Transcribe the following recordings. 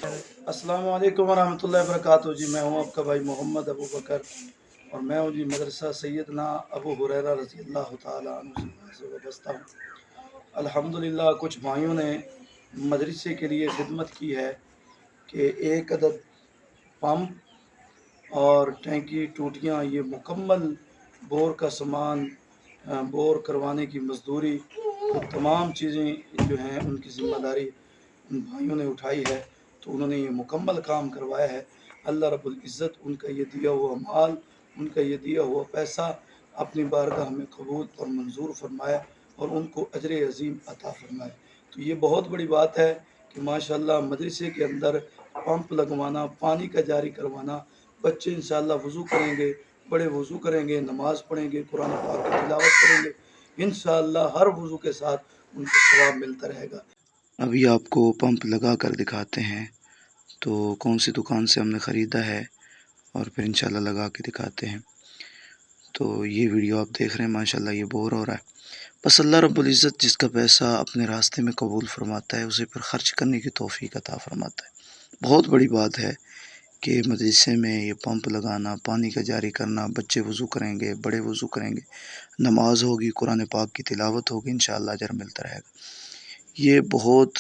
अस्सलाम वालेकुम वरहमतुल्लाहि वबरकातुहू। जी मैं हूँ आपका भाई मोहम्मद अबू बकर और मैं हूँ जी मदरसा सैयदना अबू हुरैरा रज़ी अल्लाह ताला अन्हु से वाबस्ता हूँ। अल्हम्दुलिल्लाह कुछ भाइयों ने मदरसे के लिए खिदमत की है कि एक अदद पंप और टैंकी टूटियाँ ये मुकम्मल बोर का सामान बोर करवाने की मजदूरी तो तमाम चीज़ें जो हैं उनकी ज़िम्मेदारी उन भाइयों ने उठाई है। तो उन्होंने ये मुकम्मल काम करवाया है। अल्लाह रब्बुल इज़्ज़त उनका ये दिया हुआ माल, उनका ये दिया हुआ पैसा अपनी बारगाह में कबूल और मंजूर फरमाए और उनको अजर अज़ीम अता फरमाए। तो ये बहुत बड़ी बात है कि माशाअल्लाह मदरसे के अंदर पंप लगवाना, पानी का जारी करवाना, बच्चे इंशाअल्लाह वज़ू करेंगे, बड़े वज़ू करेंगे, नमाज़ पढ़ेंगे, कुरान पाक की तिलावत करेंगे, इंशाअल्लाह हर वज़ू के साथ उनको सवाब मिलता रहेगा। अभी आपको पंप लगा कर दिखाते हैं तो कौन सी दुकान से हमने ख़रीदा है और फिर इंशाल्लाह लगा के दिखाते हैं। तो ये वीडियो आप देख रहे हैं, माशाल्लाह ये बोर हो रहा है। बस अल्लाह रब्बुल इज़्ज़त जिसका पैसा अपने रास्ते में कबूल फरमाता है उसे फिर ख़र्च करने की तौफ़ीक अता फरमाता है। बहुत बड़ी बात है कि मदरसे में ये पंप लगाना, पानी का जारी करना, बच्चे वज़ू करेंगे, बड़े वज़ू करेंगे, नमाज़ होगी, कुरान पाक की तिलावत होगी, इंशाअल्लाह अजर मिलता रहेगा। ये बहुत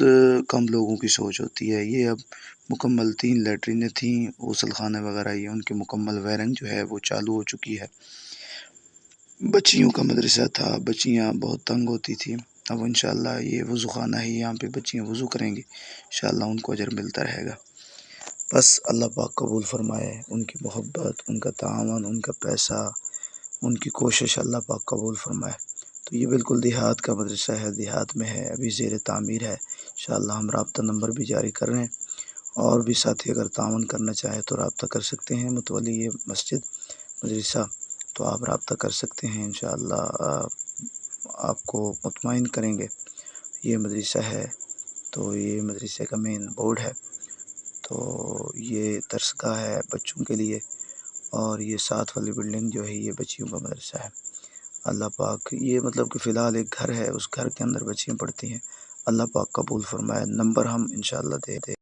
कम लोगों की सोच होती है। ये अब मुकम्मल 3 लैट्रिनें थीं, ग़ुसलख़ाने वगैरह ये उनकी मुकम्मल वायरिंग जो है वो चालू हो चुकी है। बच्चियों का मदरसा था, बच्चियाँ बहुत तंग होती थीं। अब इंशाअल्लाह ये वज़ूख़ाना है, यहाँ पे बच्चियाँ वज़ू करेंगी, इंशाअल्लाह उनको अजर मिलता रहेगा। बस अल्लाह पाक कबूल फ़रमाए, उनकी मोहब्बत, उनका ताअवुन, उनका पैसा, उनकी कोशिश अल्लाह पाक कबूल फ़रमाए। तो ये बिल्कुल देहात का मदरसा है, देहात में है, अभी ज़ेर तामीर है। इंशाअल्लाह हम राब्ता नंबर भी जारी कर रहे हैं और भी साथी अगर ताअवुन करना चाहें तो राब्ता कर सकते हैं। मुतवल्ली ये मस्जिद मदरसा तो आप राब्ता कर सकते हैं, इंशाअल्लाह आपको मुतमईन करेंगे। ये मदरसा है, तो ये मदरसे का मेन बोर्ड है। तो ये दरसगाह है बच्चों के लिए और ये साथ वाली बिल्डिंग जो है ये बच्चियों का मदरसा है। अल्लाह पाक ये मतलब कि फ़िलहाल एक घर है, उस घर के अंदर बच्चियाँ पढ़ती हैं। अल्लाह पाक कबूल फ़रमाए। नंबर हम इंशाअल्लाह दे